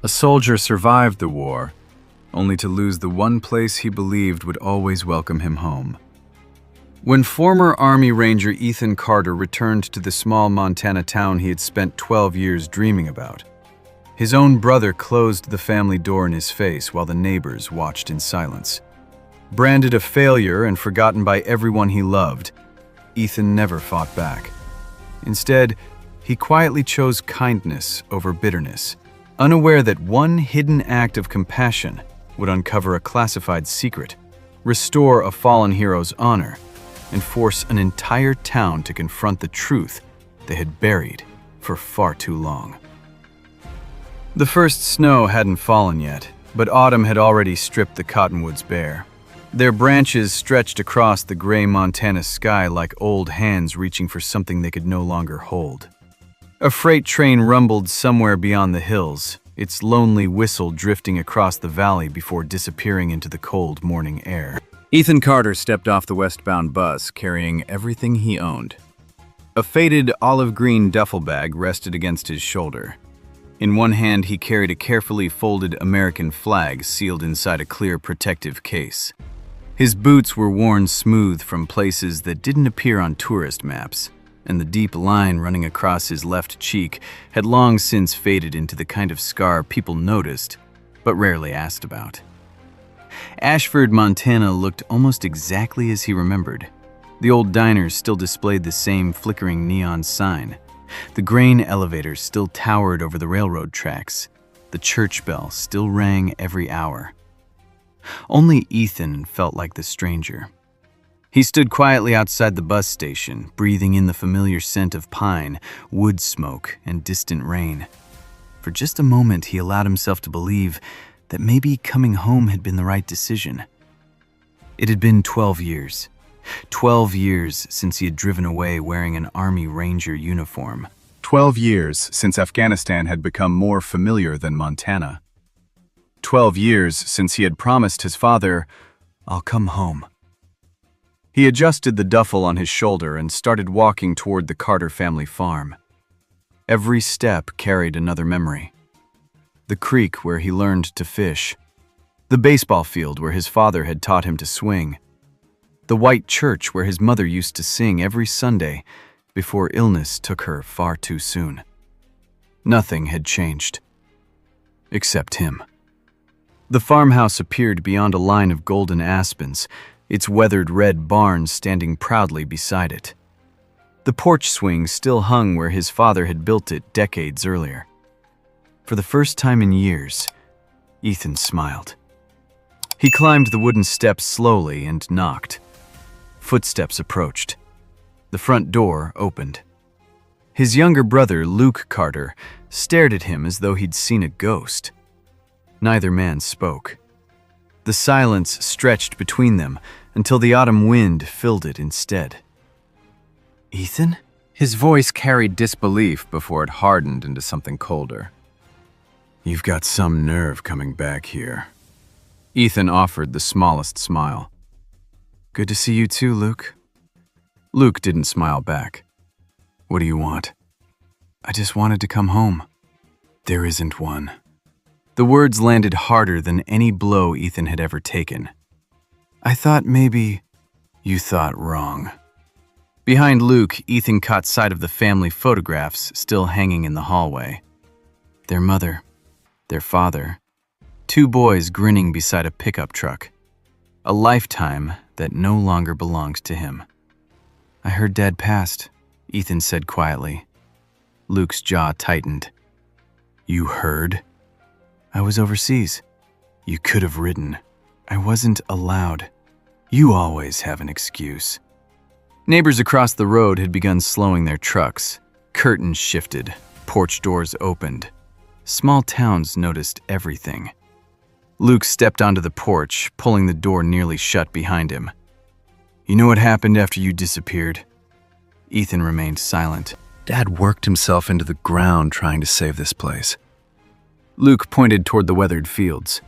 A soldier survived the war, only to lose the one place he believed would always welcome him home. When former Army Ranger Ethan Carter returned to the small Montana town he had spent 12 years dreaming about, his own brother closed the family door in his face while the neighbors watched in silence. Branded a failure and forgotten by everyone he loved, Ethan never fought back. Instead, he quietly chose kindness over bitterness, unaware that one hidden act of compassion would uncover a classified secret, restore a fallen hero's honor, and force an entire town to confront the truth they had buried for far too long. The first snow hadn't fallen yet, but autumn had already stripped the cottonwoods bare. Their branches stretched across the gray Montana sky like old hands reaching for something they could no longer hold. A freight train rumbled somewhere beyond the hills, its lonely whistle drifting across the valley before disappearing into the cold morning air. Ethan Carter stepped off the westbound bus, carrying everything he owned. A faded olive-green duffel bag rested against his shoulder. In one hand, he carried a carefully folded American flag sealed inside a clear protective case. His boots were worn smooth from places that didn't appear on tourist maps, and the deep line running across his left cheek had long since faded into the kind of scar people noticed, but rarely asked about. Ashford, Montana looked almost exactly as he remembered. The old diners still displayed the same flickering neon sign. The grain elevators still towered over the railroad tracks. The church bell still rang every hour. Only Ethan felt like the stranger. He stood quietly outside the bus station, breathing in the familiar scent of pine, wood smoke, and distant rain. For just a moment, he allowed himself to believe that maybe coming home had been the right decision. It had been 12 years. 12 years since he had driven away wearing an Army Ranger uniform. 12 years since Afghanistan had become more familiar than Montana. 12 years since he had promised his father, "I'll come home." He adjusted the duffel on his shoulder and started walking toward the Carter family farm. Every step carried another memory. The creek where he learned to fish. The baseball field where his father had taught him to swing. The white church where his mother used to sing every Sunday before illness took her far too soon. Nothing had changed. Except him. The farmhouse appeared beyond a line of golden aspens, its weathered red barn standing proudly beside it. The porch swing still hung where his father had built it decades earlier. For the first time in years, Ethan smiled. He climbed the wooden steps slowly and knocked. Footsteps approached. The front door opened. His younger brother, Luke Carter, stared at him as though he'd seen a ghost. Neither man spoke. The silence stretched between them until the autumn wind filled it instead. "Ethan?" His voice carried disbelief before it hardened into something colder. "You've got some nerve coming back here." Ethan offered the smallest smile. "Good to see you too, Luke." Luke didn't smile back. "What do you want?" "I just wanted to come home." "There isn't one." The words landed harder than any blow Ethan had ever taken. "I thought maybe..." "You thought wrong." Behind Luke, Ethan caught sight of the family photographs still hanging in the hallway. Their mother, their father, two boys grinning beside a pickup truck. A lifetime that no longer belonged to him. "I heard Dad passed," Ethan said quietly. Luke's jaw tightened. "You heard?" "I was overseas." "You could have ridden." "I wasn't allowed." "You always have an excuse." Neighbors across the road had begun slowing their trucks. Curtains shifted, porch doors opened. Small towns noticed everything. Luke stepped onto the porch, pulling the door nearly shut behind him. "You know what happened after you disappeared?" Ethan remained silent. "Dad worked himself into the ground trying to save this place." Luke pointed toward the weathered fields.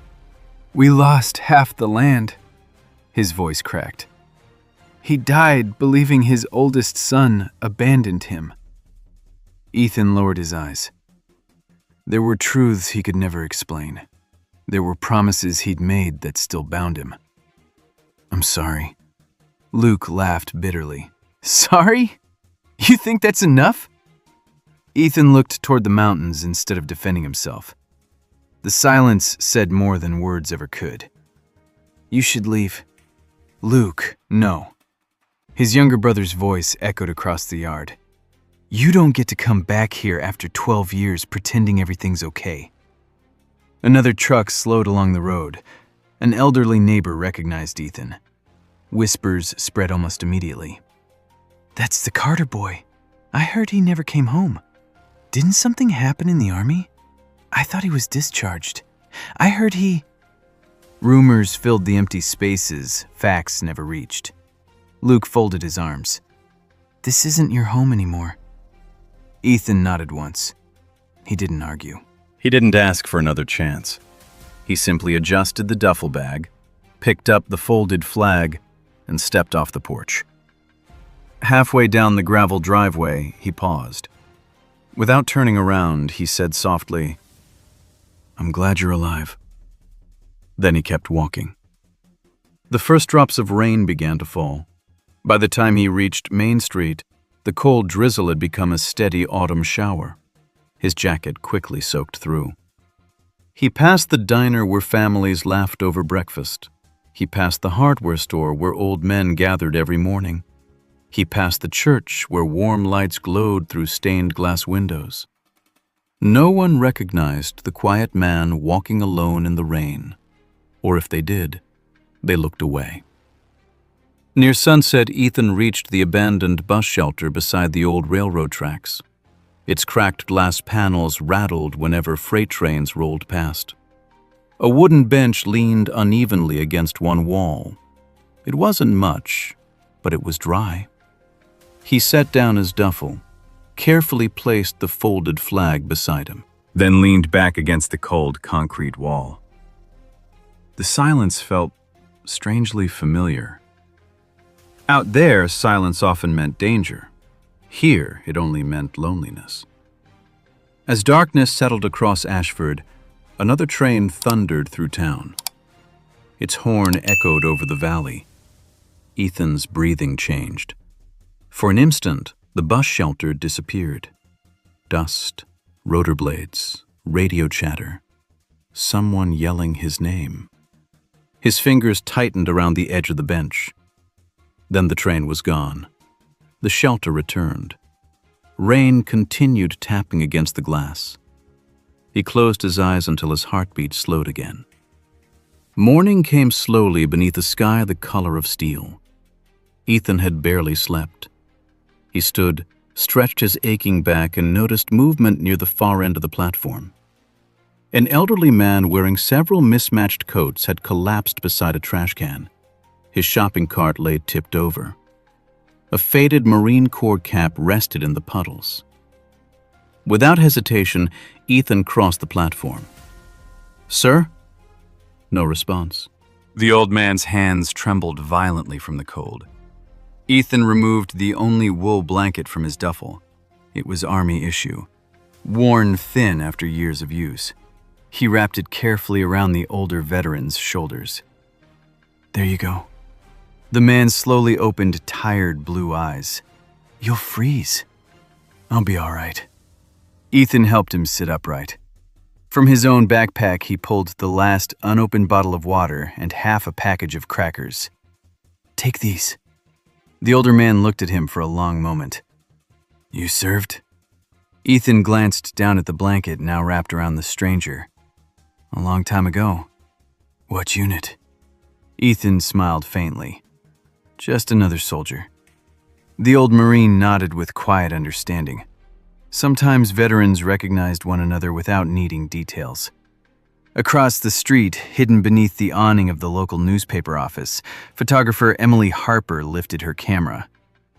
"We lost half the land." His voice cracked. "He died believing his oldest son abandoned him." Ethan lowered his eyes. There were truths he could never explain. There were promises he'd made that still bound him. I'm sorry. Luke laughed bitterly. Sorry? You think that's enough? Ethan looked toward the mountains instead of defending himself. The silence said more than words ever could. You should leave. Luke, no. His younger brother's voice echoed across the yard. You don't get to come back here after 12 years pretending everything's okay. Another truck slowed along the road. An elderly neighbor recognized Ethan. Whispers spread almost immediately. That's the Carter boy. I heard he never came home. Didn't something happen in the army? I thought he was discharged. I heard he... Rumors filled the empty spaces facts never reached. Luke folded his arms. This isn't your home anymore. Ethan nodded once. He didn't argue. He didn't ask for another chance. He simply adjusted the duffel bag, picked up the folded flag, and stepped off the porch. Halfway down the gravel driveway, he paused. Without turning around, he said softly, I'm glad you're alive. Then he kept walking. The first drops of rain began to fall. By the time he reached Main Street, the cold drizzle had become a steady autumn shower. His jacket quickly soaked through. He passed the diner where families laughed over breakfast. He passed the hardware store where old men gathered every morning. He passed the church where warm lights glowed through stained glass windows. No one recognized the quiet man walking alone in the rain, or if they did, they looked away. Near sunset, Ethan reached the abandoned bus shelter beside the old railroad tracks. Its cracked glass panels rattled whenever freight trains rolled past. A wooden bench leaned unevenly against one wall. It wasn't much, but it was dry. He set down his duffel, carefully placed the folded flag beside him, then leaned back against the cold concrete wall. The silence felt strangely familiar. Out there, silence often meant danger. Here, it only meant loneliness. As darkness settled across Ashford, another train thundered through town. Its horn echoed over the valley. Ethan's breathing changed. For an instant, the bus shelter disappeared. Dust, rotor blades, radio chatter, someone yelling his name. His fingers tightened around the edge of the bench. Then the train was gone. The shelter returned. Rain continued tapping against the glass. He closed his eyes until his heartbeat slowed again. Morning came slowly beneath a sky the color of steel. Ethan had barely slept. He stood, stretched his aching back, and noticed movement near the far end of the platform. An elderly man wearing several mismatched coats had collapsed beside a trash can. His shopping cart lay tipped over. A faded Marine Corps cap rested in the puddles. Without hesitation, Ethan crossed the platform. "Sir?" No response. The old man's hands trembled violently from the cold. Ethan removed the only wool blanket from his duffel. It was Army issue, worn thin after years of use. He wrapped it carefully around the older veteran's shoulders. "There you go." The man slowly opened tired blue eyes. "You'll freeze." "I'll be all right." Ethan helped him sit upright. From his own backpack, he pulled the last unopened bottle of water and half a package of crackers. "Take these." The older man looked at him for a long moment. "You served?" Ethan glanced down at the blanket now wrapped around the stranger. "A long time ago." "What unit?" Ethan smiled faintly. "Just another soldier." The old Marine nodded with quiet understanding. Sometimes veterans recognized one another without needing details. Across the street, hidden beneath the awning of the local newspaper office, photographer Emily Harper lifted her camera.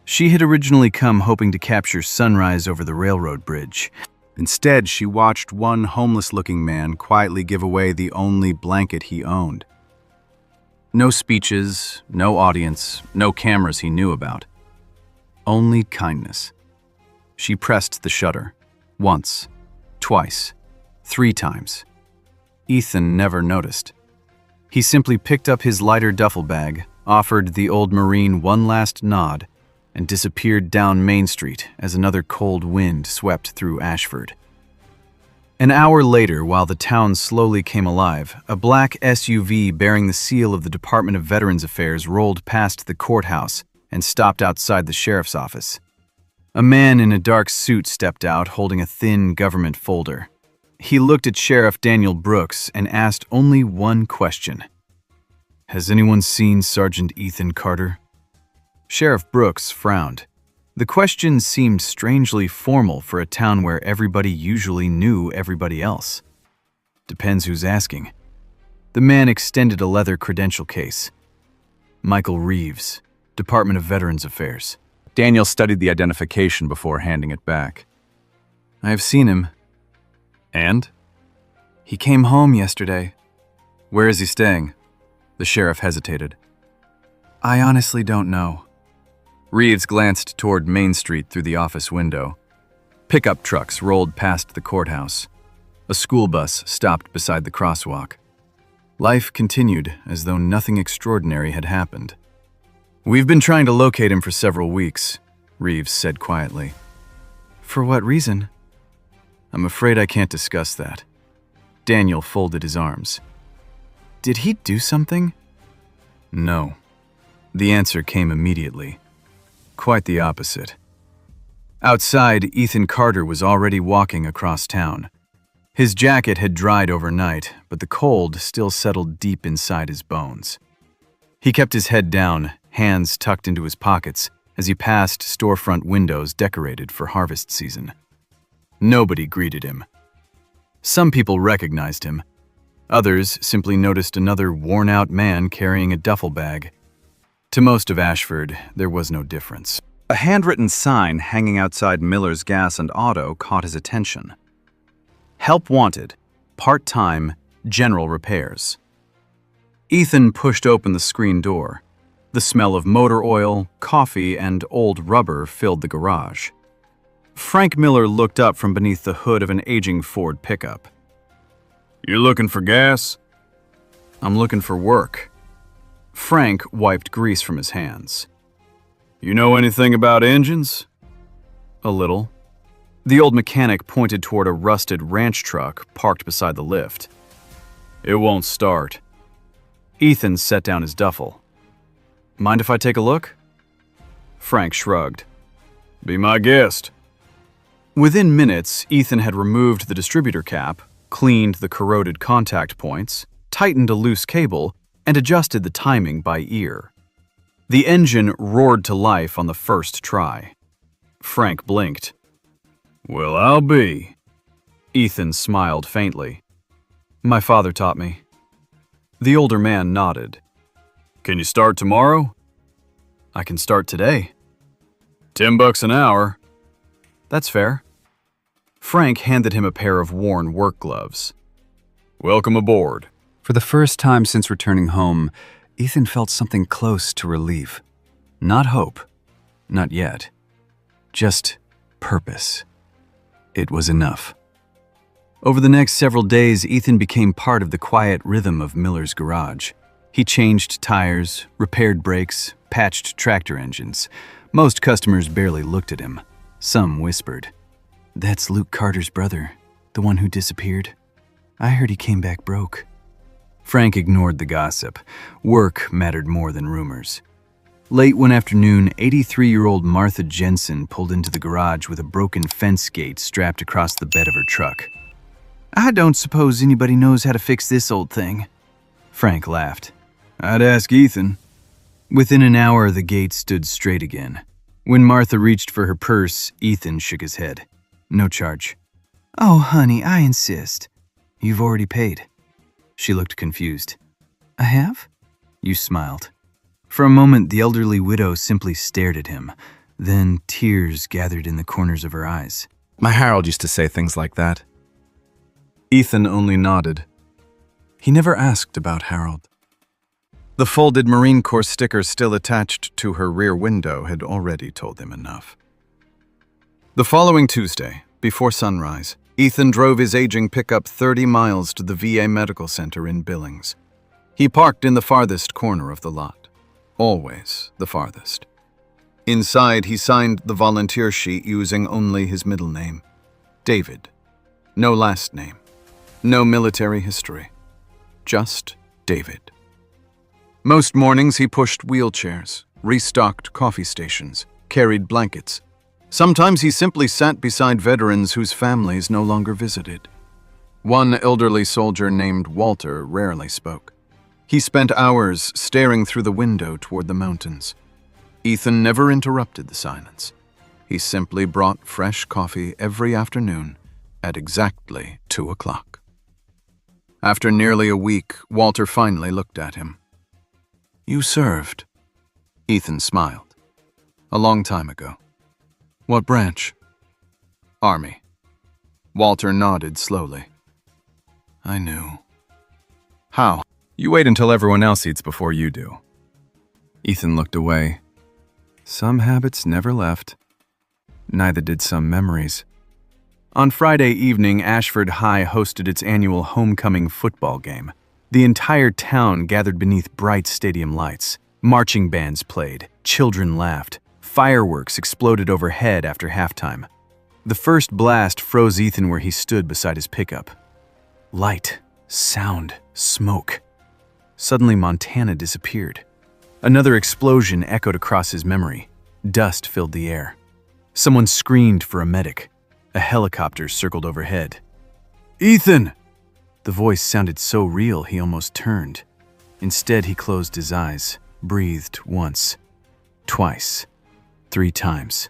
She had originally come hoping to capture sunrise over the railroad bridge. Instead, she watched one homeless-looking man quietly give away the only blanket he owned. No speeches, no audience, no cameras he knew about. Only kindness. She pressed the shutter. Once, twice, 3 times. Ethan never noticed. He simply picked up his lighter duffel bag, offered the old Marine one last nod, and disappeared down Main Street as another cold wind swept through Ashford. An hour later, while the town slowly came alive, a black SUV bearing the seal of the Department of Veterans Affairs rolled past the courthouse and stopped outside the sheriff's office. A man in a dark suit stepped out, holding a thin government folder. He looked at Sheriff Daniel Brooks and asked only one question. "Has anyone seen Sergeant Ethan Carter?" Sheriff Brooks frowned. The question seemed strangely formal for a town where everybody usually knew everybody else. Depends who's asking. The man extended a leather credential case. Michael Reeves, Department of Veterans Affairs. Daniel studied the identification before handing it back. I have seen him. And? He came home yesterday. Where is he staying? The sheriff hesitated. I honestly don't know. Reeves glanced toward Main Street through the office window. Pickup trucks rolled past the courthouse. A school bus stopped beside the crosswalk. Life continued as though nothing extraordinary had happened. We've been trying to locate him for several weeks, Reeves said quietly. For what reason? I'm afraid I can't discuss that. Daniel folded his arms. Did he do something? No. The answer came immediately. Quite the opposite. Outside, Ethan Carter was already walking across town. His jacket had dried overnight, but the cold still settled deep inside his bones. He kept his head down, hands tucked into his pockets, as he passed storefront windows decorated for harvest season. Nobody greeted him. Some people recognized him. Others simply noticed another worn-out man carrying a duffel bag. To most of Ashford, there was no difference. A handwritten sign hanging outside Miller's Gas and Auto caught his attention. Help wanted, part-time, general repairs. Ethan pushed open the screen door. The smell of motor oil, coffee, and old rubber filled the garage. Frank Miller looked up from beneath the hood of an aging Ford pickup. You looking for gas? I'm looking for work. Frank wiped grease from his hands. You know anything about engines? A little. The old mechanic pointed toward a rusted ranch truck parked beside the lift. It won't start. Ethan set down his duffel. Mind if I take a look? Frank shrugged. Be my guest. Within minutes, Ethan had removed the distributor cap, cleaned the corroded contact points, tightened a loose cable, and adjusted the timing by ear. The engine roared to life on the first try. Frank blinked. Well, I'll be. Ethan smiled faintly. My father taught me. The older man nodded. Can you start tomorrow? I can start today. $10 an hour. That's fair. Frank handed him a pair of worn work gloves. Welcome aboard. For the first time since returning home, Ethan felt something close to relief. Not hope. Not yet. Just purpose. It was enough. Over the next several days, Ethan became part of the quiet rhythm of Miller's garage. He changed tires, repaired brakes, patched tractor engines. Most customers barely looked at him. Some whispered, "That's Luke Carter's brother, the one who disappeared. I heard he came back broke." Frank ignored the gossip. Work mattered more than rumors. Late one afternoon, 83-year-old Martha Jensen pulled into the garage with a broken fence gate strapped across the bed of her truck. I don't suppose anybody knows how to fix this old thing. Frank laughed. I'd ask Ethan. Within an hour, the gate stood straight again. When Martha reached for her purse, Ethan shook his head. No charge. Oh, honey, I insist. You've already paid. She looked confused. I have? You smiled. For a moment, the elderly widow simply stared at him. Then tears gathered in the corners of her eyes. My Harold used to say things like that. Ethan only nodded. He never asked about Harold. The folded Marine Corps sticker still attached to her rear window had already told him enough. The following Tuesday, before sunrise, Ethan drove his aging pickup 30 miles to the VA medical center in Billings. He parked in the farthest corner of the lot. Always the farthest. Inside, he signed the volunteer sheet using only his middle name, David. No last name. No military history. Just David. Most mornings he pushed wheelchairs, restocked coffee stations, carried blankets. Sometimes he simply sat beside veterans whose families no longer visited. One elderly soldier named Walter rarely spoke. He spent hours staring through the window toward the mountains. Ethan never interrupted the silence. He simply brought fresh coffee every afternoon at exactly 2 o'clock. After nearly a week, Walter finally looked at him. "You served." Ethan smiled. "A long time ago." "What branch?" "Army." Walter nodded slowly. "I knew." "How?" "You wait until everyone else eats before you do." Ethan looked away. Some habits never left. Neither did some memories. On Friday evening, Ashford High hosted its annual homecoming football game. The entire town gathered beneath bright stadium lights. Marching bands played, children laughed, fireworks exploded overhead after halftime. The first blast froze Ethan where he stood beside his pickup. Light, sound, smoke. Suddenly, Montana disappeared. Another explosion echoed across his memory. Dust filled the air. Someone screamed for a medic. A helicopter circled overhead. "Ethan!" The voice sounded so real he almost turned. Instead, he closed his eyes, breathed once, twice, 3 times.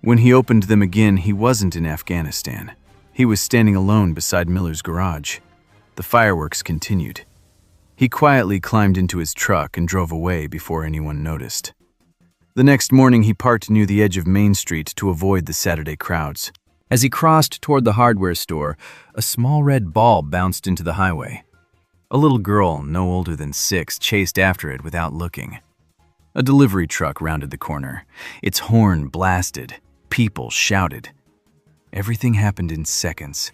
When he opened them again, he wasn't in Afghanistan. He was standing alone beside Miller's garage. The fireworks continued. He quietly climbed into his truck and drove away before anyone noticed. The next morning, he parked near the edge of Main Street to avoid the Saturday crowds. As he crossed toward the hardware store, a small red ball bounced into the highway. A little girl, no older than 6, chased after it without looking. A delivery truck rounded the corner. Its horn blasted. People shouted. Everything happened in seconds.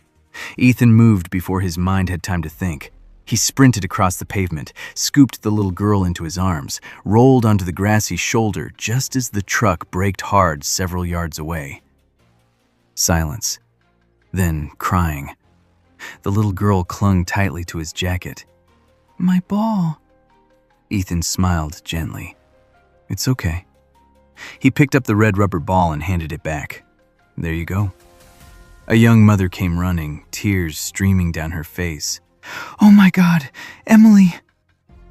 Ethan moved before his mind had time to think. He sprinted across the pavement, scooped the little girl into his arms, rolled onto the grassy shoulder just as the truck braked hard several yards away. Silence. Then crying. The little girl clung tightly to his jacket. "My ball." Ethan smiled gently. "It's okay." He picked up the red rubber ball and handed it back. "There you go." A young mother came running, tears streaming down her face. "Oh my God, Emily!"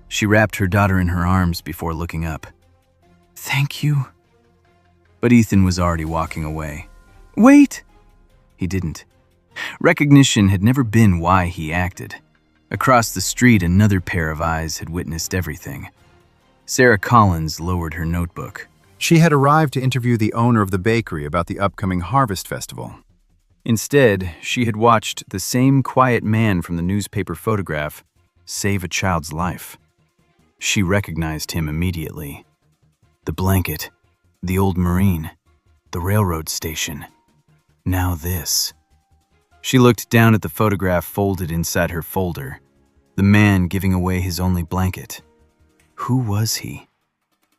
She wrapped her daughter in her arms before looking up. "Thank you." But Ethan was already walking away. "Wait!" He didn't. Recognition had never been why he acted. Across the street, another pair of eyes had witnessed everything. Sarah Collins lowered her notebook. She had arrived to interview the owner of the bakery about the upcoming Harvest Festival. Instead, she had watched the same quiet man from the newspaper photograph save a child's life. She recognized him immediately. The blanket, the old Marine, the railroad station. Now this. She looked down at the photograph folded inside her folder. The man giving away his only blanket. Who was he?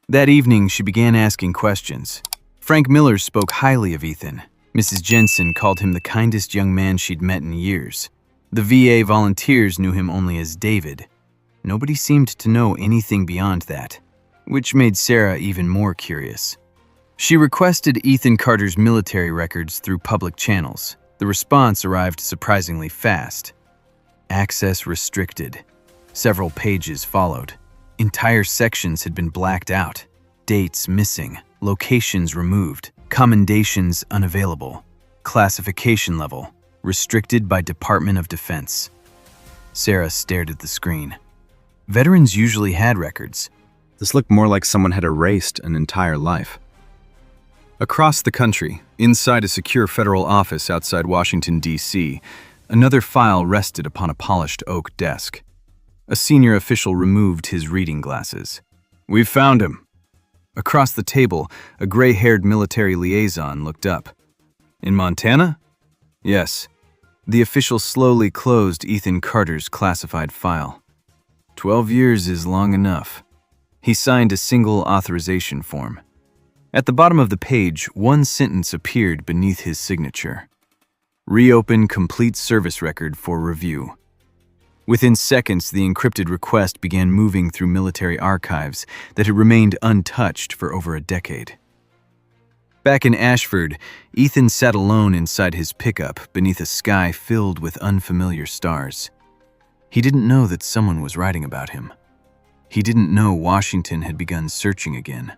That evening, she began asking questions. Frank Miller spoke highly of Ethan. Mrs. Jensen called him the kindest young man she'd met in years. The VA volunteers knew him only as David. Nobody seemed to know anything beyond that, which made Sarah even more curious. She requested Ethan Carter's military records through public channels. The response arrived surprisingly fast. Access restricted. Several pages followed. Entire sections had been blacked out. Dates missing. Locations removed. Commendations unavailable. Classification level. Restricted by Department of Defense. Sarah stared at the screen. Veterans usually had records. This looked more like someone had erased an entire life. Across the country, inside a secure federal office outside Washington, D.C., another file rested upon a polished oak desk. A senior official removed his reading glasses. "We've found him." Across the table, a gray-haired military liaison looked up. "In Montana?" "Yes. The official slowly closed Ethan Carter's classified file. 12 years is long enough. He signed a single authorization form. At the bottom of the page, one sentence appeared beneath his signature. Reopen complete service record for review. Within seconds, the encrypted request began moving through military archives that had remained untouched for over a decade. Back in Ashford, Ethan sat alone inside his pickup beneath a sky filled with unfamiliar stars. He didn't know that someone was writing about him. He didn't know Washington had begun searching again.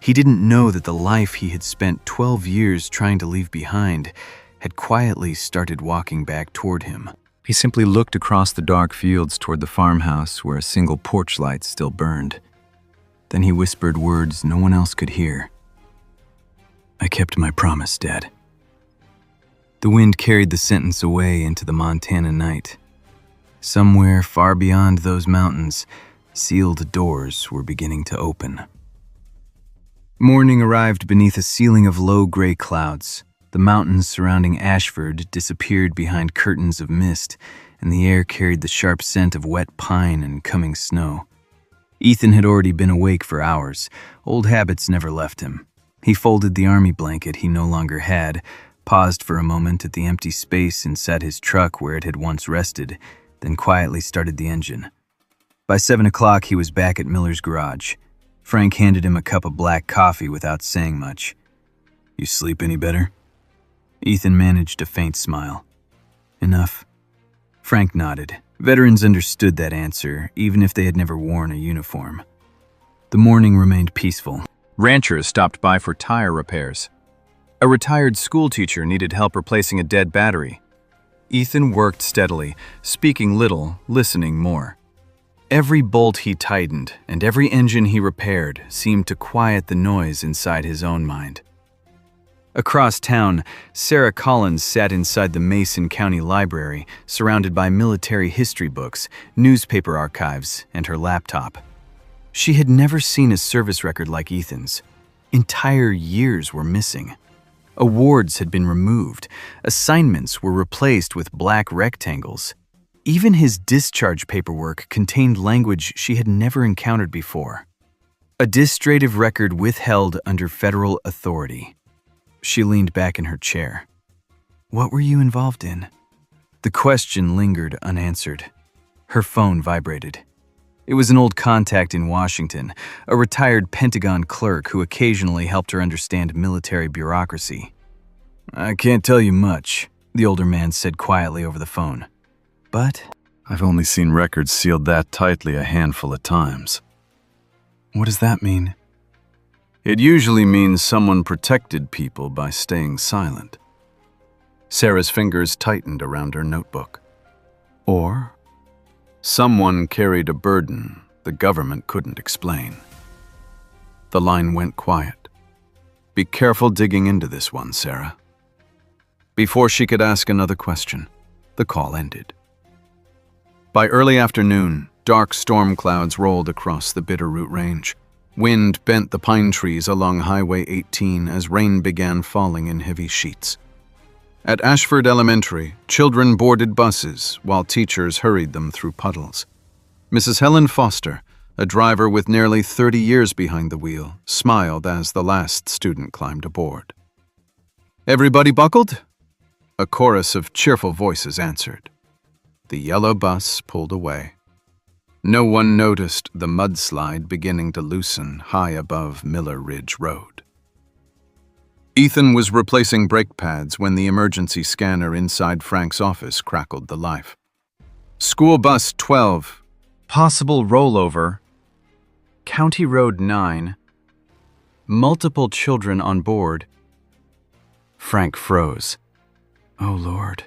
He didn't know that the life he had spent 12 years trying to leave behind had quietly started walking back toward him. He simply looked across the dark fields toward the farmhouse where a single porch light still burned. Then he whispered words no one else could hear. "I kept my promise, Dad." The wind carried the sentence away into the Montana night. Somewhere far beyond those mountains, sealed doors were beginning to open. Morning arrived beneath a ceiling of low gray clouds. The mountains surrounding Ashford disappeared behind curtains of mist, and the air carried the sharp scent of wet pine and coming snow. Ethan had already been awake for hours. Old habits never left him. He folded the army blanket he no longer had, paused for a moment at the empty space inside his truck where it had once rested, then quietly started the engine. By 7 o'clock, he was back at Miller's garage. Frank handed him a cup of black coffee without saying much. "You sleep any better?" Ethan managed a faint smile. "Enough." Frank nodded. Veterans understood that answer, even if they had never worn a uniform. The morning remained peaceful. Ranchers stopped by for tire repairs. A retired schoolteacher needed help replacing a dead battery. Ethan worked steadily, speaking little, listening more. Every bolt he tightened and every engine he repaired seemed to quiet the noise inside his own mind. Across town, Sarah Collins sat inside the Mason County Library, surrounded by military history books, newspaper archives, and her laptop. She had never seen a service record like Ethan's. Entire years were missing. Awards had been removed. Assignments were replaced with black rectangles. Even his discharge paperwork contained language she had never encountered before. A distractive record withheld under federal authority. She leaned back in her chair. "What were you involved in?" The question lingered unanswered. Her phone vibrated. It was an old contact in Washington, a retired Pentagon clerk who occasionally helped her understand military bureaucracy. "I can't tell you much," the older man said quietly over the phone. "But I've only seen records sealed that tightly a handful of times." "What does that mean?" "It usually means someone protected people by staying silent." Sarah's fingers tightened around her notebook. "Or someone carried a burden the government couldn't explain." The line went quiet. "Be careful digging into this one, Sarah." Before she could ask another question, the call ended. By early afternoon, dark storm clouds rolled across the Bitterroot Range. Wind bent the pine trees along Highway 18 as rain began falling in heavy sheets. At Ashford Elementary, children boarded buses while teachers hurried them through puddles. Mrs. Helen Foster, a driver with nearly 30 years behind the wheel, smiled as the last student climbed aboard. "Everybody buckled?" A chorus of cheerful voices answered. The yellow bus pulled away. No one noticed the mudslide beginning to loosen high above Miller Ridge Road. Ethan was replacing brake pads when the emergency scanner inside Frank's office crackled to life. School Bus 12, possible rollover, County Road 9, multiple children on board. Frank froze. Oh, Lord.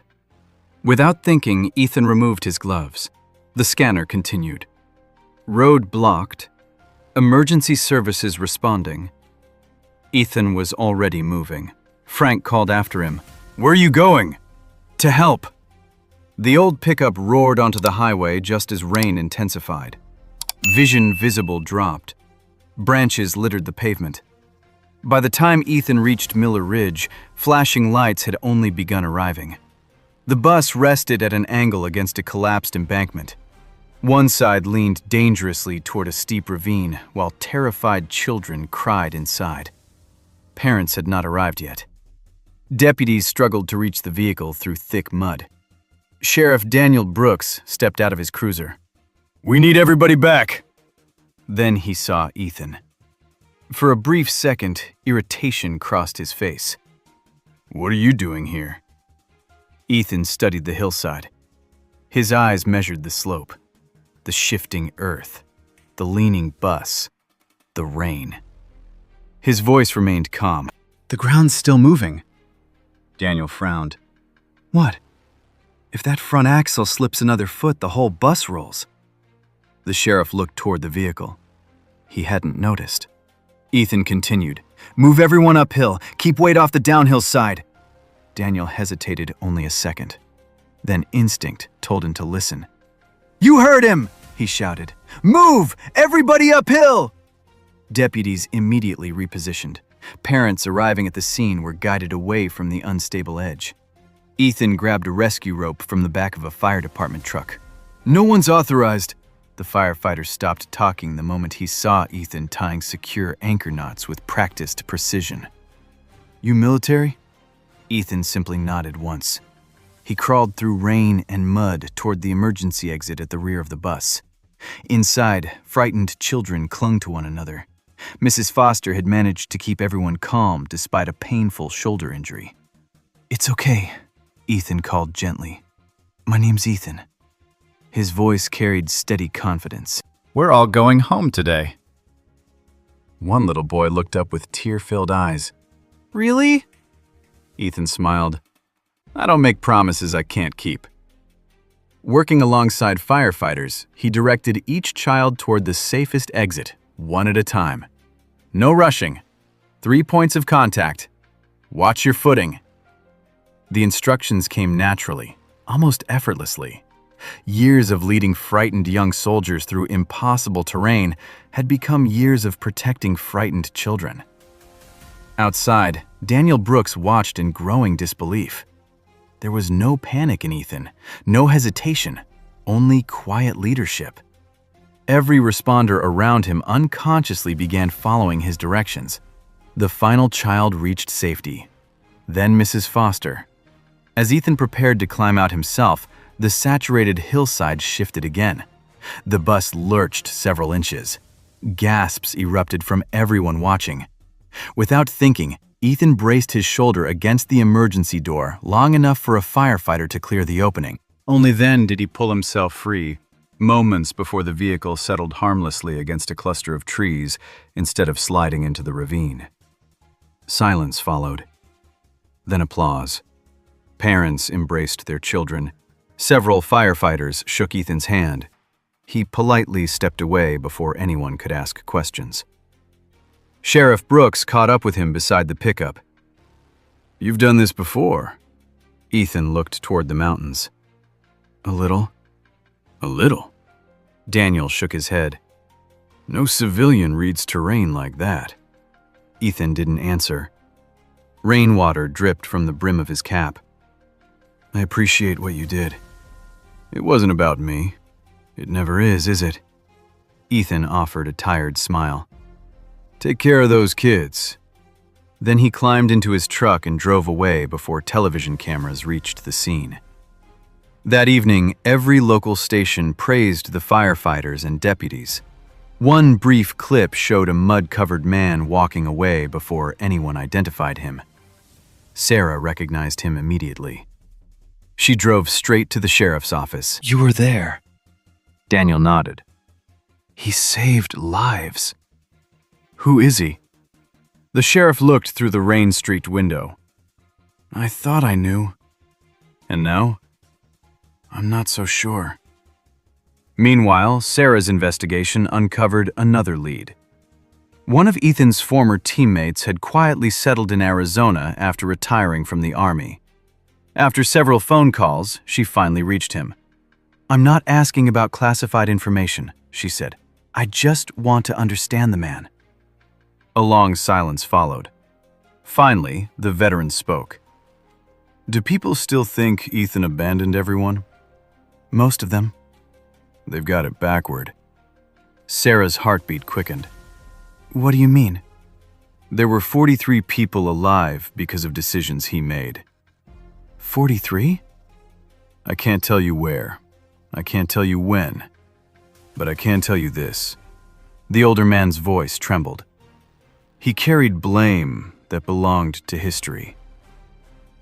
Without thinking, Ethan removed his gloves. The scanner continued. Road blocked. Emergency services responding. Ethan was already moving. Frank called after him. "Where are you going?" "To help." The old pickup roared onto the highway just as rain intensified. Vision visible dropped. Branches littered the pavement. By the time Ethan reached Miller Ridge, flashing lights had only begun arriving. The bus rested at an angle against a collapsed embankment. One side leaned dangerously toward a steep ravine, while terrified children cried inside. Parents had not arrived yet. Deputies struggled to reach the vehicle through thick mud. Sheriff Daniel Brooks stepped out of his cruiser. "We need everybody back." Then he saw Ethan. For a brief second, irritation crossed his face. "What are you doing here?" Ethan studied the hillside. His eyes measured the slope, the shifting earth, the leaning bus, the rain. His voice remained calm. "The ground's still moving." Daniel frowned. "What? If that front axle slips another foot, the whole bus rolls." The sheriff looked toward the vehicle. He hadn't noticed. Ethan continued. "Move everyone uphill. Keep weight off the downhill side." Daniel hesitated only a second. Then instinct told him to listen. "You heard him!" he shouted. "Move! Everybody uphill!" Deputies immediately repositioned. Parents arriving at the scene were guided away from the unstable edge. Ethan grabbed a rescue rope from the back of a fire department truck. "No one's authorized." The firefighter stopped talking the moment he saw Ethan tying secure anchor knots with practiced precision. "You military?" Ethan simply nodded once. He crawled through rain and mud toward the emergency exit at the rear of the bus. Inside, frightened children clung to one another. Mrs. Foster had managed to keep everyone calm despite a painful shoulder injury. "It's okay," Ethan called gently. "My name's Ethan." His voice carried steady confidence. "We're all going home today." One little boy looked up with tear-filled eyes. "Really?" Ethan smiled. "I don't make promises I can't keep." Working alongside firefighters, he directed each child toward the safest exit, one at a time. "No rushing. 3 points of contact. Watch your footing." The instructions came naturally, almost effortlessly. Years of leading frightened young soldiers through impossible terrain had become years of protecting frightened children. Outside, Daniel Brooks watched in growing disbelief. There was no panic in Ethan, no hesitation, only quiet leadership. Every responder around him unconsciously began following his directions. The final child reached safety, then Mrs. Foster. As Ethan prepared to climb out himself, the saturated hillside shifted again. The bus lurched several inches. Gasps erupted from everyone watching. Without thinking, Ethan braced his shoulder against the emergency door long enough for a firefighter to clear the opening. Only then did he pull himself free, moments before the vehicle settled harmlessly against a cluster of trees instead of sliding into the ravine. Silence followed. Then applause. Parents embraced their children. Several firefighters shook Ethan's hand. He politely stepped away before anyone could ask questions. Sheriff Brooks caught up with him beside the pickup. "You've done this before." Ethan looked toward the mountains. "A little." "A little?" Daniel shook his head. "No civilian reads terrain like that." Ethan didn't answer. Rainwater dripped from the brim of his cap. "I appreciate what you did." "It wasn't about me. It never is it?" Ethan offered a tired smile. "Take care of those kids." Then he climbed into his truck and drove away before television cameras reached the scene. That evening, every local station praised the firefighters and deputies. One brief clip showed a mud-covered man walking away before anyone identified him. Sarah recognized him immediately. She drove straight to the sheriff's office. "You were there." Daniel nodded. "He saved lives." "Who is he?" The sheriff looked through the rain-streaked window. "I thought I knew." "And now?" "I'm not so sure." Meanwhile, Sarah's investigation uncovered another lead. One of Ethan's former teammates had quietly settled in Arizona after retiring from the Army. After several phone calls, she finally reached him. "I'm not asking about classified information," she said. "I just want to understand the man." A long silence followed. Finally, the veteran spoke. Do people still think Ethan abandoned everyone? Most of them. They've got it backward. Sarah's heartbeat quickened. What do you mean? There were 43 people alive because of decisions he made. 43? I can't tell you where. I can't tell you when. But I can tell you this. The older man's voice trembled. He carried blame that belonged to history.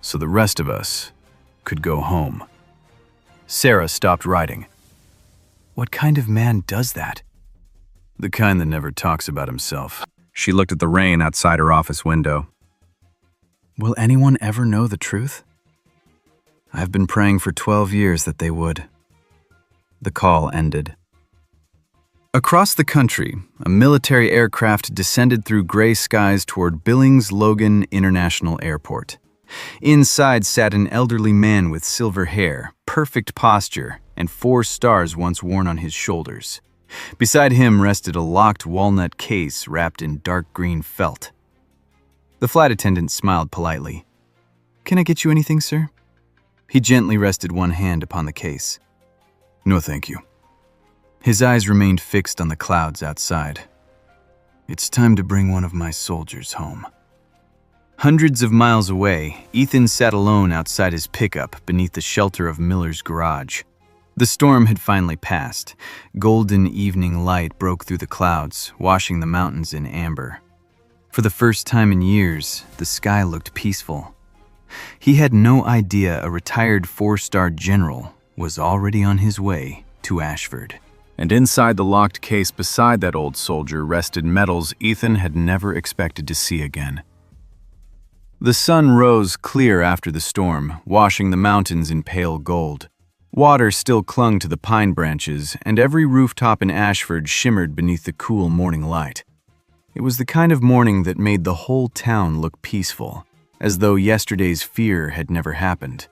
So the rest of us could go home. Sarah stopped writing. What kind of man does that? The kind that never talks about himself. She looked at the rain outside her office window. Will anyone ever know the truth? I've been praying for 12 years that they would. The call ended. Across the country, a military aircraft descended through gray skies toward Billings-Logan International Airport. Inside sat an elderly man with silver hair, perfect posture, and 4 stars once worn on his shoulders. Beside him rested a locked walnut case wrapped in dark green felt. The flight attendant smiled politely. Can I get you anything, sir? He gently rested one hand upon the case. No, thank you. His eyes remained fixed on the clouds outside. It's time to bring one of my soldiers home. Hundreds of miles away, Ethan sat alone outside his pickup beneath the shelter of Miller's garage. The storm had finally passed. Golden evening light broke through the clouds, washing the mountains in amber. For the first time in years, the sky looked peaceful. He had no idea a retired 4-star general was already on his way to Ashford. And inside the locked case beside that old soldier rested medals Ethan had never expected to see again. The sun rose clear after the storm, washing the mountains in pale gold. Water still clung to the pine branches, and every rooftop in Ashford shimmered beneath the cool morning light. It was the kind of morning that made the whole town look peaceful, as though yesterday's fear had never happened.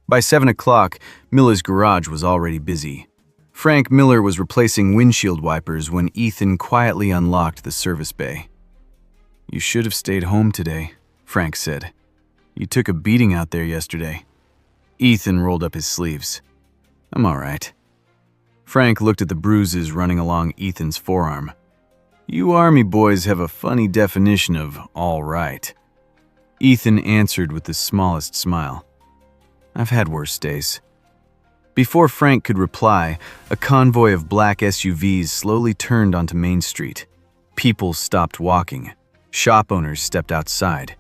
By 7 o'clock, Miller's garage was already busy. Frank Miller was replacing windshield wipers when Ethan quietly unlocked the service bay. "You should have stayed home today," Frank said. "You took a beating out there yesterday." Ethan rolled up his sleeves. "I'm all right." Frank looked at the bruises running along Ethan's forearm. "You Army boys have a funny definition of all right." Ethan answered with the smallest smile. "I've had worse days." Before Frank could reply, a convoy of black SUVs slowly turned onto Main Street. People stopped walking. Shop owners stepped outside.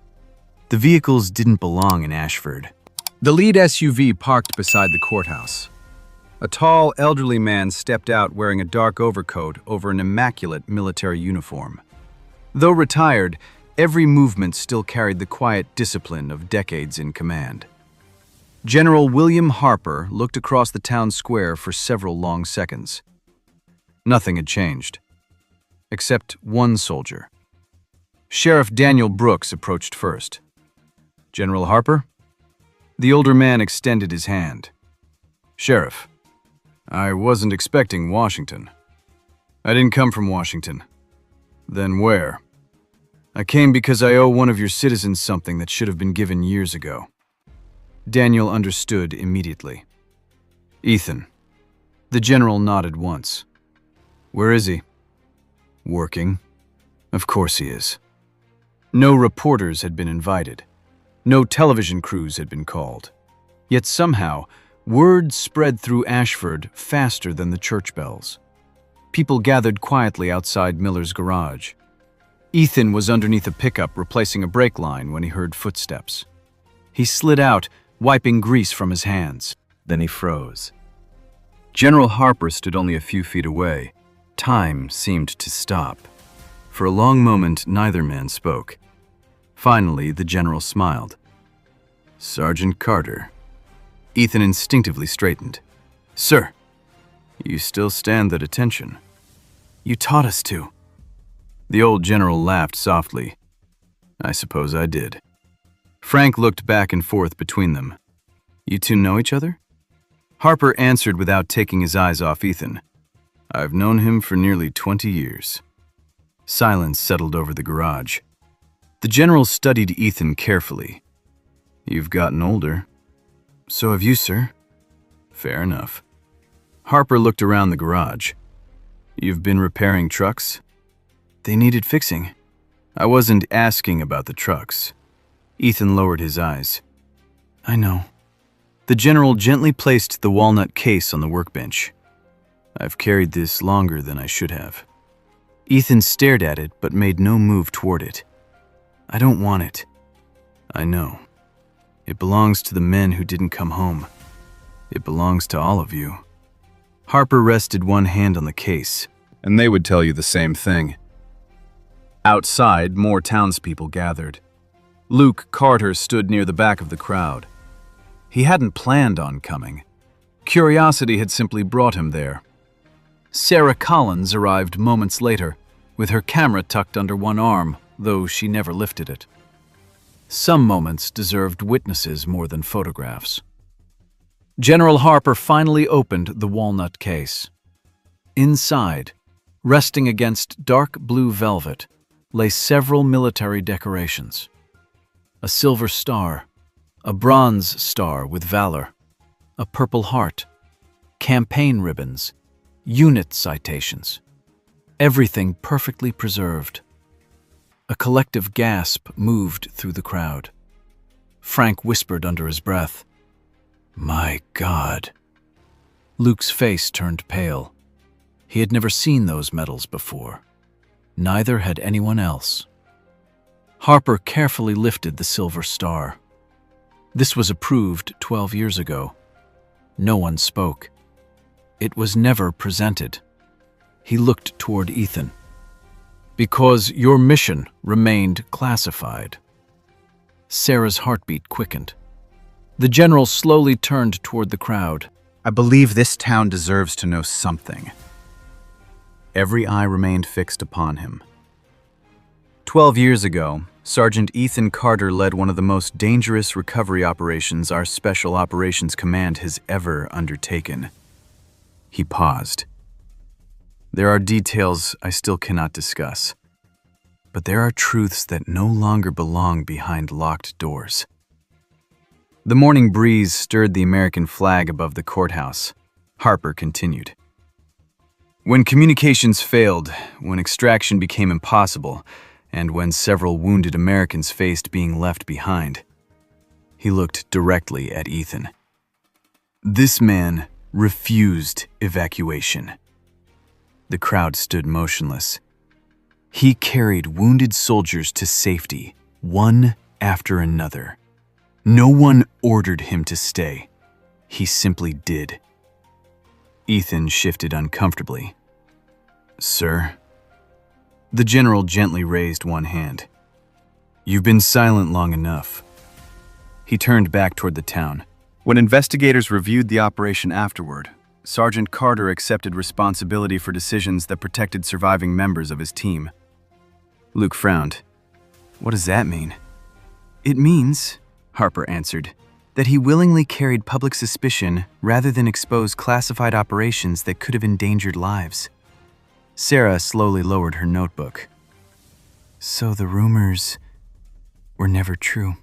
The vehicles didn't belong in Ashford. The lead SUV parked beside the courthouse. A tall, elderly man stepped out wearing a dark overcoat over an immaculate military uniform. Though retired, every movement still carried the quiet discipline of decades in command. General William Harper looked across the town square for several long seconds. Nothing had changed, except one soldier. Sheriff Daniel Brooks approached first. "General Harper?" The older man extended his hand. "Sheriff, I wasn't expecting Washington." "I didn't come from Washington." "Then where?" "I came because I owe one of your citizens something that should have been given years ago." Daniel understood immediately. "Ethan." The general nodded once. "Where is he?" "Working." "Of course he is." No reporters had been invited. No television crews had been called. Yet somehow, word spread through Ashford faster than the church bells. People gathered quietly outside Miller's garage. Ethan was underneath a pickup replacing a brake line when he heard footsteps. He slid out, wiping grease from his hands. Then he froze. General Harper stood only a few feet away. Time seemed to stop. For a long moment, neither man spoke. Finally, the general smiled. "Sergeant Carter." Ethan instinctively straightened. "Sir." "You still stand at attention." "You taught us to." The old general laughed softly. "I suppose I did." Frank looked back and forth between them. "You two know each other?" Harper answered without taking his eyes off Ethan. "I've known him for nearly 20 years." Silence settled over the garage. The general studied Ethan carefully. You've gotten older. So have you, sir. Fair enough. Harper looked around the garage. You've been repairing trucks? They needed fixing. I wasn't asking about the trucks. Ethan lowered his eyes. I know. The general gently placed the walnut case on the workbench. I've carried this longer than I should have. Ethan stared at it but made no move toward it. I don't want it. I know. It belongs to the men who didn't come home. It belongs to all of you. Harper rested one hand on the case. And they would tell you the same thing. Outside, more townspeople gathered. Luke Carter stood near the back of the crowd. He hadn't planned on coming. Curiosity had simply brought him there. Sarah Collins arrived moments later, with her camera tucked under one arm, though she never lifted it. Some moments deserved witnesses more than photographs. General Harper finally opened the walnut case. Inside, resting against dark blue velvet, lay several military decorations. A silver star, a bronze star with Valor, a Purple Heart, campaign ribbons, unit citations. Everything perfectly preserved. A collective gasp moved through the crowd. Frank whispered under his breath, "My God." Luke's face turned pale. He had never seen those medals before. Neither had anyone else. Harper carefully lifted the silver star. This was approved 12 years ago. No one spoke. It was never presented. He looked toward Ethan. "Because your mission remained classified." Sarah's heartbeat quickened. The general slowly turned toward the crowd. I believe this town deserves to know something. Every eye remained fixed upon him. 12 years ago, Sergeant Ethan Carter led one of the most dangerous recovery operations our Special Operations Command has ever undertaken. He paused. There are details I still cannot discuss, but there are truths that no longer belong behind locked doors. The morning breeze stirred the American flag above the courthouse. Harper continued. When communications failed, when extraction became impossible, and when several wounded Americans faced being left behind, he looked directly at Ethan. This man refused evacuation. The crowd stood motionless. He carried wounded soldiers to safety, one after another. No one ordered him to stay. He simply did. Ethan shifted uncomfortably. "Sir?" The general gently raised one hand. "You've been silent long enough." He turned back toward the town. When investigators reviewed the operation afterward, Sergeant Carter accepted responsibility for decisions that protected surviving members of his team. Luke frowned. "What does that mean?" "It means," Harper answered, "that he willingly carried public suspicion rather than expose classified operations that could have endangered lives." Sarah slowly lowered her notebook. "So the rumors were never true."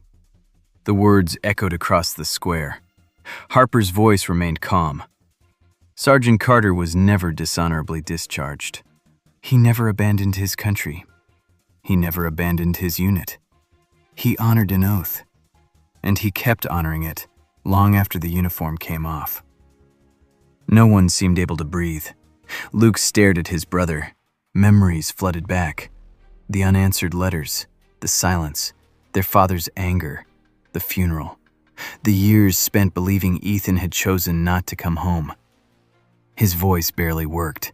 The words echoed across the square. Harper's voice remained calm. Sergeant Carter was never dishonorably discharged. He never abandoned his country. He never abandoned his unit. He honored an oath, and he kept honoring it long after the uniform came off. No one seemed able to breathe. Luke stared at his brother. Memories flooded back. The unanswered letters, the silence, their father's anger, the funeral. The years spent believing Ethan had chosen not to come home. His voice barely worked.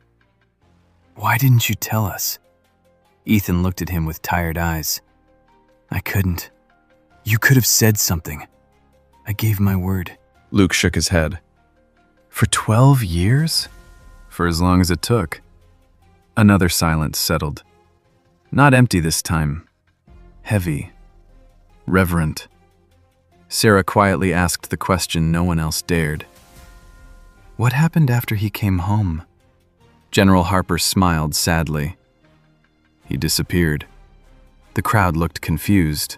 "Why didn't you tell us?" Ethan looked at him with tired eyes. "I couldn't. You could have said something. I gave my word." Luke shook his head. "For 12 years? For as long as it took." Another silence settled. Not empty this time. Heavy. Reverent. Sarah quietly asked the question no one else dared. "What happened after he came home?" General Harper smiled sadly. "He disappeared." The crowd looked confused.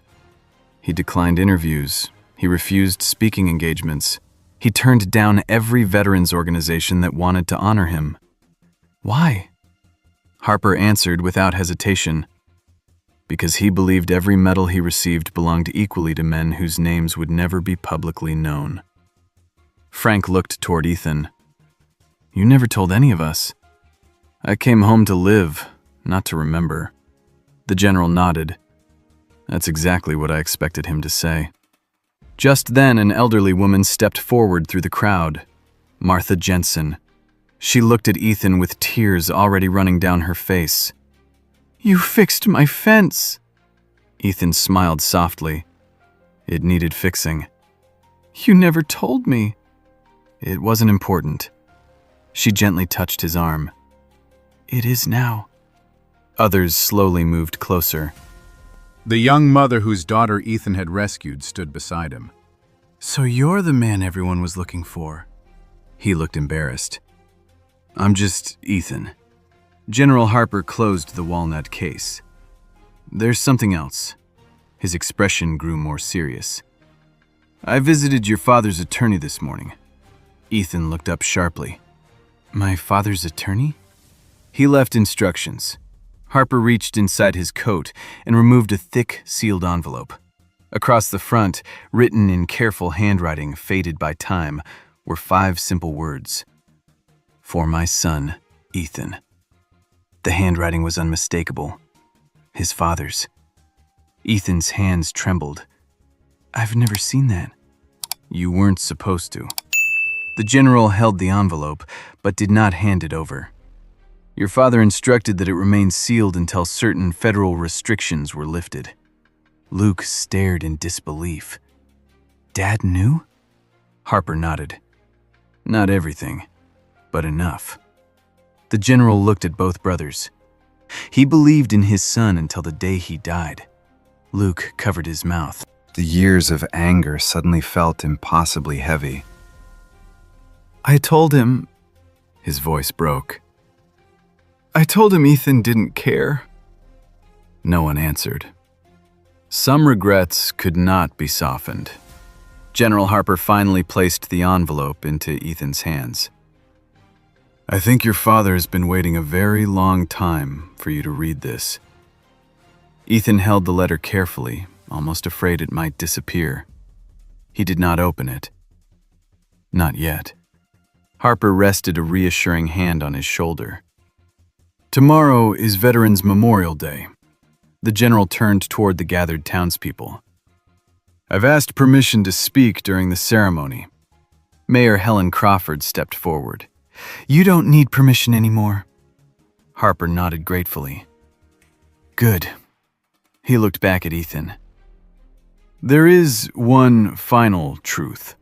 He declined interviews, He refused speaking engagements. He turned down every veterans organization that wanted to honor him. Why? Harper answered without hesitation. Because he believed every medal he received belonged equally to men whose names would never be publicly known. Frank looked toward Ethan. You never told any of us. I came home to live, not to remember. The general nodded. That's exactly what I expected him to say. Just then, an elderly woman stepped forward through the crowd. Martha Jensen. She looked at Ethan with tears already running down her face. You fixed my fence. Ethan smiled softly. It needed fixing. You never told me. It wasn't important. She gently touched his arm. It is now. Others slowly moved closer. The young mother whose daughter Ethan had rescued stood beside him. So you're the man everyone was looking for. He looked embarrassed. I'm just Ethan. General Harper closed the walnut case. There's something else. His expression grew more serious. I visited your father's attorney this morning. Ethan looked up sharply. My father's attorney? He left instructions. Harper reached inside his coat and removed a thick, sealed envelope. Across the front, written in careful handwriting faded by time, were 5 simple words. For my son, Ethan. The handwriting was unmistakable. His father's. Ethan's hands trembled. I've never seen that. You weren't supposed to. The general held the envelope, but did not hand it over. Your father instructed that it remain sealed until certain federal restrictions were lifted. Luke stared in disbelief. Dad knew? Harper nodded. Not everything, but enough. The general looked at both brothers. He believed in his son until the day he died. Luke covered his mouth. The years of anger suddenly felt impossibly heavy. I told him... His voice broke. I told him Ethan didn't care. No one answered. Some regrets could not be softened. General Harper finally placed the envelope into Ethan's hands. I think your father has been waiting a very long time for you to read this. Ethan held the letter carefully, almost afraid it might disappear. He did not open it. Not yet. Harper rested a reassuring hand on his shoulder. Tomorrow is Veterans Memorial Day. The general turned toward the gathered townspeople. I've asked permission to speak during the ceremony. Mayor Helen Crawford stepped forward. You don't need permission anymore. Harper nodded gratefully. Good. He looked back at Ethan. There is one final truth.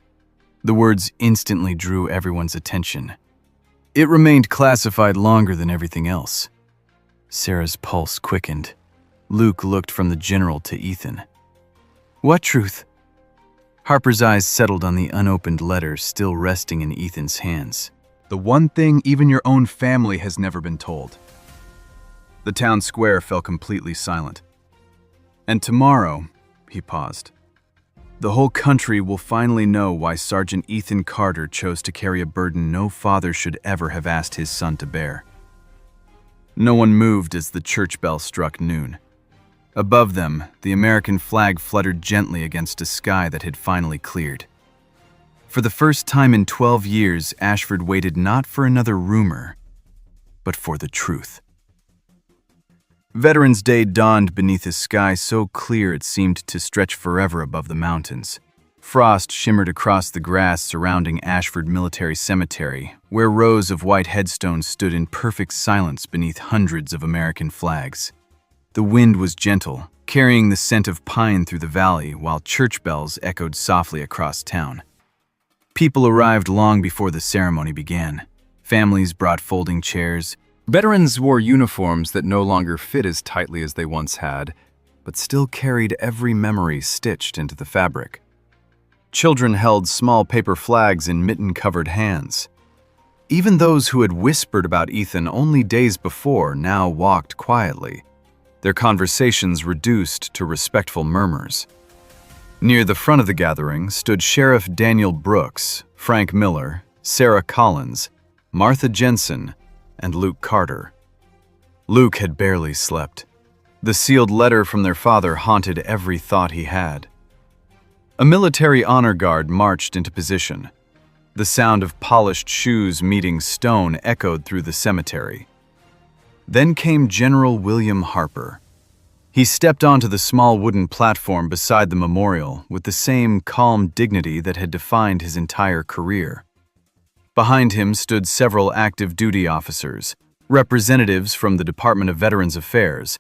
The words instantly drew everyone's attention. It remained classified longer than everything else. Sarah's pulse quickened. Luke looked from the general to Ethan. What truth? Harper's eyes settled on the unopened letter still resting in Ethan's hands. The one thing even your own family has never been told. The town square fell completely silent. And tomorrow, he paused, the whole country will finally know why Sergeant Ethan Carter chose to carry a burden no father should ever have asked his son to bear. No one moved as the church bell struck noon. Above them, the American flag fluttered gently against a sky that had finally cleared. For the first time in 12 years, Ashford waited not for another rumor, but for the truth. Veterans Day dawned beneath a sky so clear it seemed to stretch forever above the mountains. Frost shimmered across the grass surrounding Ashford Military Cemetery, where rows of white headstones stood in perfect silence beneath hundreds of American flags. The wind was gentle, carrying the scent of pine through the valley, while church bells echoed softly across town. People arrived long before the ceremony began. Families brought folding chairs. Veterans wore uniforms that no longer fit as tightly as they once had, but still carried every memory stitched into the fabric. Children held small paper flags in mitten-covered hands. Even those who had whispered about Ethan only days before now walked quietly, their conversations reduced to respectful murmurs. Near the front of the gathering stood Sheriff Daniel Brooks, Frank Miller, Sarah Collins, Martha Jensen, and Luke Carter. Luke had barely slept. The sealed letter from their father haunted every thought he had. A military honor guard marched into position. The sound of polished shoes meeting stone echoed through the cemetery. Then came General William Harper. He stepped onto the small wooden platform beside the memorial with the same calm dignity that had defined his entire career. Behind him stood several active duty officers, representatives from the Department of Veterans Affairs,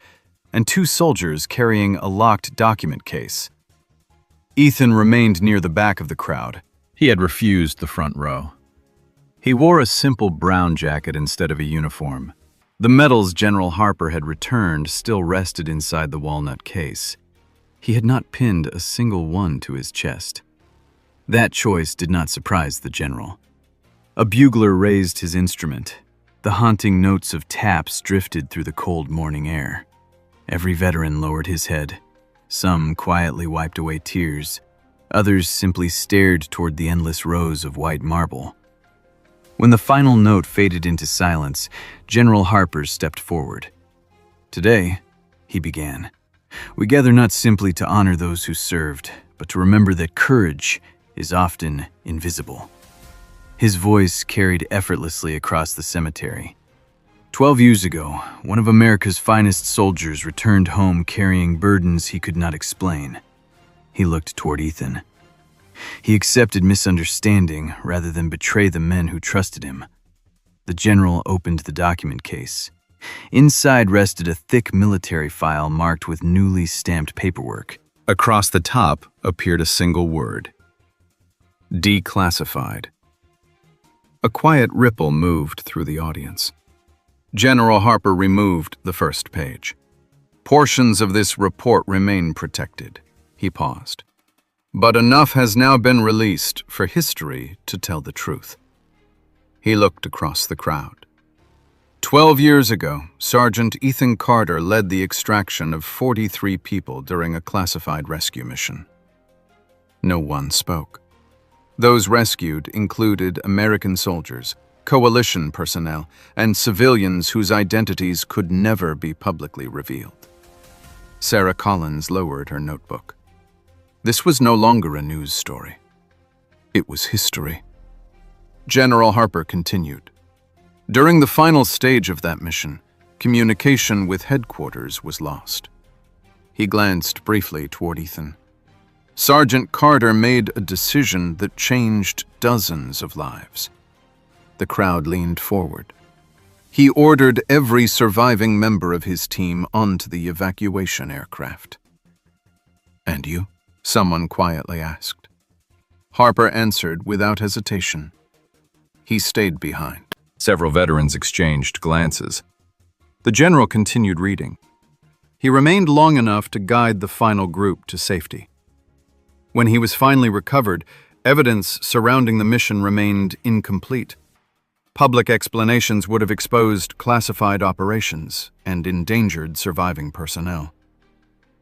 and 2 soldiers carrying a locked document case. Ethan remained near the back of the crowd. He had refused the front row. He wore a simple brown jacket instead of a uniform. The medals General Harper had returned still rested inside the walnut case. He had not pinned a single one to his chest. That choice did not surprise the general. A bugler raised his instrument. The haunting notes of taps drifted through the cold morning air. Every veteran lowered his head. Some quietly wiped away tears. Others simply stared toward the endless rows of white marble. When the final note faded into silence, General Harper stepped forward. "Today," he began, "we gather not simply to honor those who served, but to remember that courage is often invisible." His voice carried effortlessly across the cemetery. 12 years ago, one of America's finest soldiers returned home carrying burdens he could not explain. He looked toward Ethan. He accepted misunderstanding rather than betray the men who trusted him. The general opened the document case. Inside rested a thick military file marked with newly stamped paperwork. Across the top appeared a single word: Declassified. A quiet ripple moved through the audience. General Harper removed the first page. "Portions of this report remain protected," he paused. "But enough has now been released for history to tell the truth." He looked across the crowd. 12 years ago, Sergeant Ethan Carter led the extraction of 43 people during a classified rescue mission. No one spoke. Those rescued included American soldiers, coalition personnel, and civilians whose identities could never be publicly revealed. Sarah Collins lowered her notebook. This was no longer a news story. It was history. General Harper continued. During the final stage of that mission, communication with headquarters was lost. He glanced briefly toward Ethan. Sergeant Carter made a decision that changed dozens of lives. The crowd leaned forward. He ordered every surviving member of his team onto the evacuation aircraft. "And you?" someone quietly asked. Harper answered without hesitation. He stayed behind. Several veterans exchanged glances. The general continued reading. He remained long enough to guide the final group to safety. When he was finally recovered, evidence surrounding the mission remained incomplete. Public explanations would have exposed classified operations and endangered surviving personnel.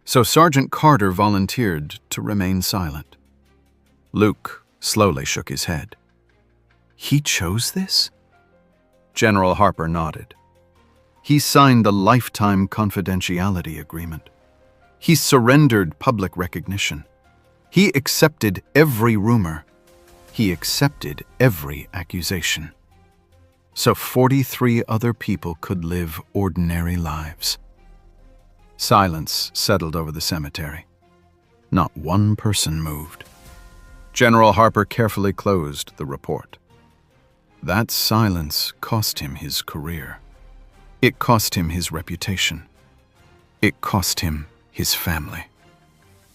So Sergeant Carter volunteered to remain silent. Luke slowly shook his head. "He chose this?" General Harper nodded. He signed a lifetime confidentiality agreement. He surrendered public recognition. He accepted every rumor. He accepted every accusation. So 43 other people could live ordinary lives. Silence settled over the cemetery. Not one person moved. General Harper carefully closed the report. That silence cost him his career. It cost him his reputation. It cost him his family.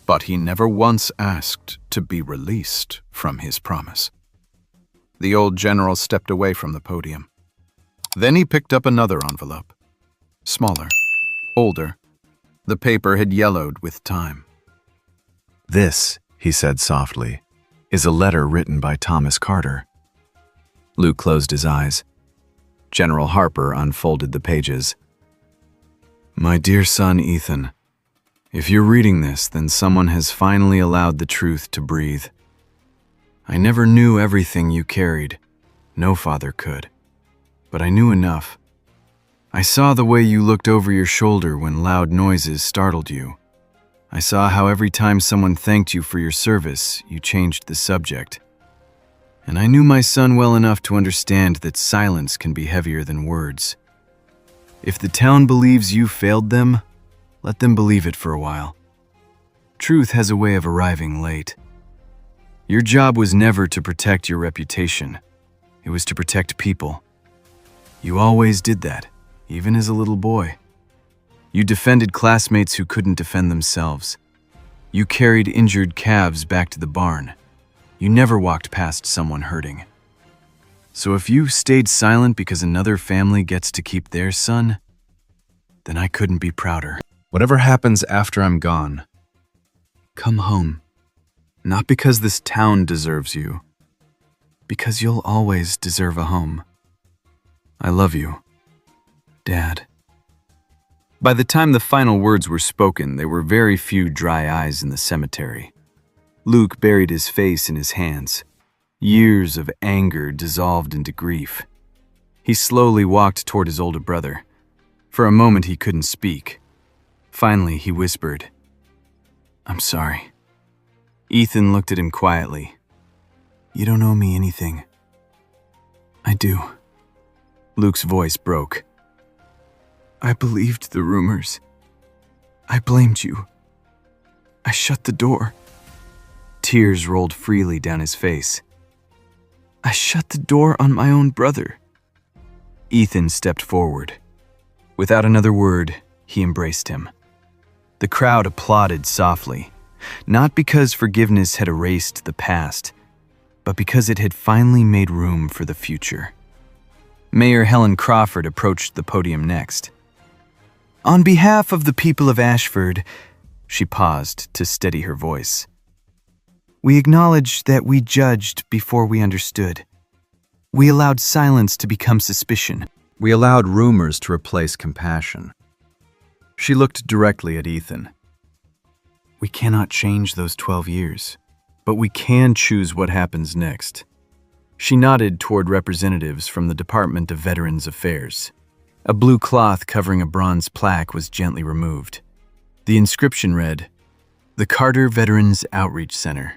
But he never once asked to be released from his promise. The old general stepped away from the podium. Then he picked up another envelope. Smaller, older. The paper had yellowed with time. "This," he said softly, "is a letter written by Thomas Carter." Luke closed his eyes. General Harper unfolded the pages. "My dear son Ethan, If you're reading this, then someone has finally allowed the truth to breathe. I never knew everything you carried. No father could. But I knew enough. I saw the way you looked over your shoulder when loud noises startled you. I saw how every time someone thanked you for your service, you changed the subject. And I knew my son well enough to understand that silence can be heavier than words. If the town believes you failed them, let them believe it for a while. Truth has a way of arriving late. Your job was never to protect your reputation. It was to protect people. You always did that, even as a little boy. You defended classmates who couldn't defend themselves. You carried injured calves back to the barn. You never walked past someone hurting. So if you stayed silent because another family gets to keep their son, then I couldn't be prouder. Whatever happens after I'm gone, come home. Not because this town deserves you, because you'll always deserve a home. I love you, Dad. By the time the final words were spoken, there were very few dry eyes in the cemetery. Luke buried his face in his hands. Years of anger dissolved into grief. He slowly walked toward his older brother. For a moment he couldn't speak. Finally he whispered, "I'm sorry." Ethan looked at him quietly. "You don't owe me anything." "I do." Luke's voice broke. "I believed the rumors. I blamed you. I shut the door." Tears rolled freely down his face. "I shut the door on my own brother." Ethan stepped forward. Without another word, he embraced him. The crowd applauded softly, not because forgiveness had erased the past, but because it had finally made room for the future. Mayor Helen Crawford approached the podium next. "On behalf of the people of Ashford," she paused to steady her voice, "we acknowledge that we judged before we understood. We allowed silence to become suspicion. We allowed rumors to replace compassion." She looked directly at Ethan. "We cannot change those 12 years, but we can choose what happens next." She nodded toward representatives from the Department of Veterans Affairs. A blue cloth covering a bronze plaque was gently removed. The inscription read, "The Carter Veterans Outreach Center,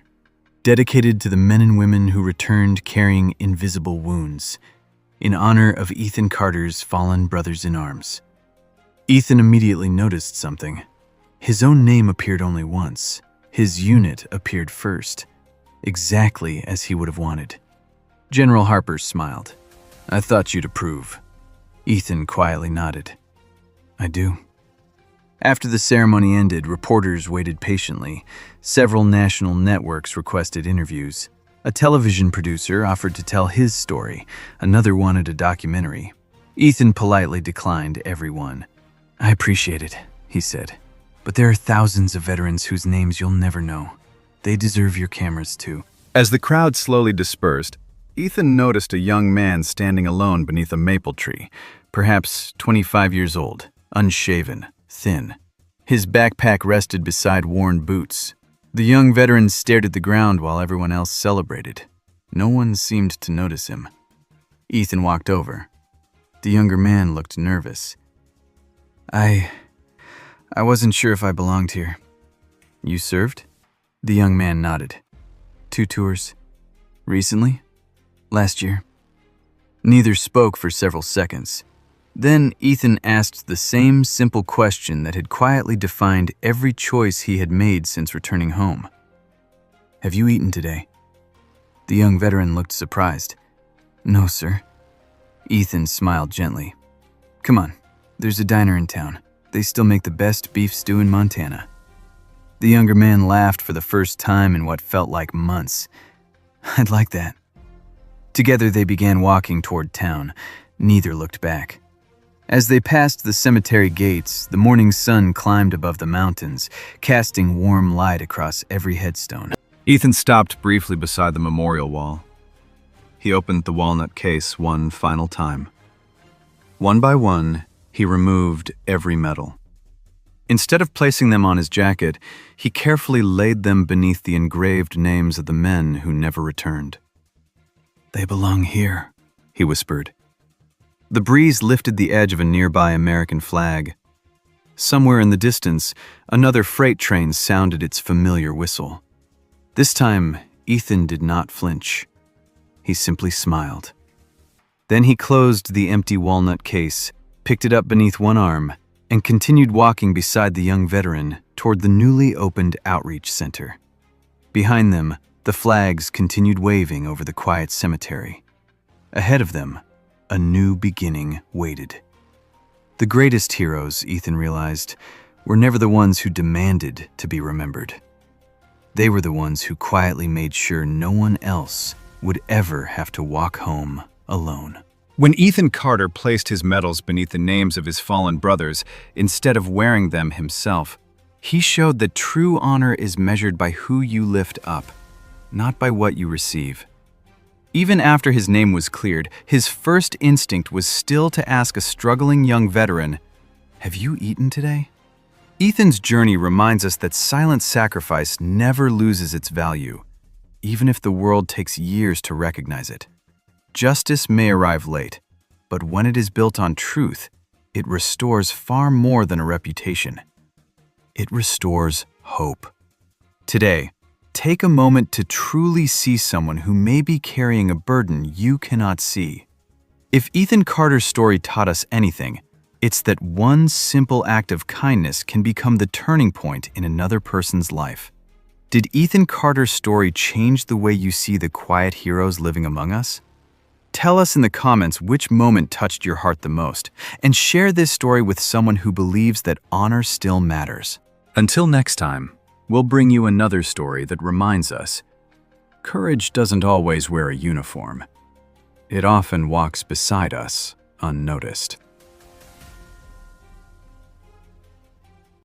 dedicated to the men and women who returned carrying invisible wounds, in honor of Ethan Carter's fallen brothers in arms." Ethan immediately noticed something. His own name appeared only once. His unit appeared first, exactly as he would have wanted. General Harper smiled. "I thought you'd approve." Ethan quietly nodded. "I do." After the ceremony ended, reporters waited patiently. Several national networks requested interviews. A television producer offered to tell his story. Another wanted a documentary. Ethan politely declined every one. "I appreciate it," he said, "but there are thousands of veterans whose names you'll never know. They deserve your cameras too." As the crowd slowly dispersed, Ethan noticed a young man standing alone beneath a maple tree, perhaps 25 years old, unshaven, thin. His backpack rested beside worn boots. The young veteran stared at the ground while everyone else celebrated. No one seemed to notice him. Ethan walked over. The younger man looked nervous. I wasn't sure if I belonged here." "You served?" The young man nodded. "2 tours. Recently?" "Last year." Neither spoke for several seconds. Then Ethan asked the same simple question that had quietly defined every choice he had made since returning home. "Have you eaten today?" The young veteran looked surprised. "No, sir." Ethan smiled gently. "Come on, there's a diner in town. They still make the best beef stew in Montana." The younger man laughed for the first time in what felt like months. "I'd like that." Together they began walking toward town. Neither looked back. As they passed the cemetery gates, the morning sun climbed above the mountains, casting warm light across every headstone. Ethan stopped briefly beside the memorial wall. He opened the walnut case one final time. One by one, he removed every medal. Instead of placing them on his jacket, he carefully laid them beneath the engraved names of the men who never returned. They belong here, he whispered. The breeze lifted the edge of a nearby American flag. Somewhere in the distance, another freight train sounded its familiar whistle. This time, Ethan did not flinch. He simply smiled. Then he closed the empty walnut case, picked it up beneath one arm, and continued walking beside the young veteran toward the newly opened outreach center. Behind them, the flags continued waving over the quiet cemetery. Ahead of them, a new beginning waited. The greatest heroes, Ethan realized, were never the ones who demanded to be remembered. They were the ones who quietly made sure no one else would ever have to walk home alone. When Ethan Carter placed his medals beneath the names of his fallen brothers, instead of wearing them himself, he showed that true honor is measured by who you lift up, not by what you receive. Even after his name was cleared, his first instinct was still to ask a struggling young veteran, "Have you eaten today?" Ethan's journey reminds us that silent sacrifice never loses its value, even if the world takes years to recognize it. Justice may arrive late, but when it is built on truth, it restores far more than a reputation. It restores hope. Today, take a moment to truly see someone who may be carrying a burden you cannot see. If Ethan Carter's story taught us anything, it's that one simple act of kindness can become the turning point in another person's life. Did Ethan Carter's story change the way you see the quiet heroes living among us? Tell us in the comments which moment touched your heart the most, and share this story with someone who believes that honor still matters. Until next time, we'll bring you another story that reminds us, courage doesn't always wear a uniform. It often walks beside us unnoticed.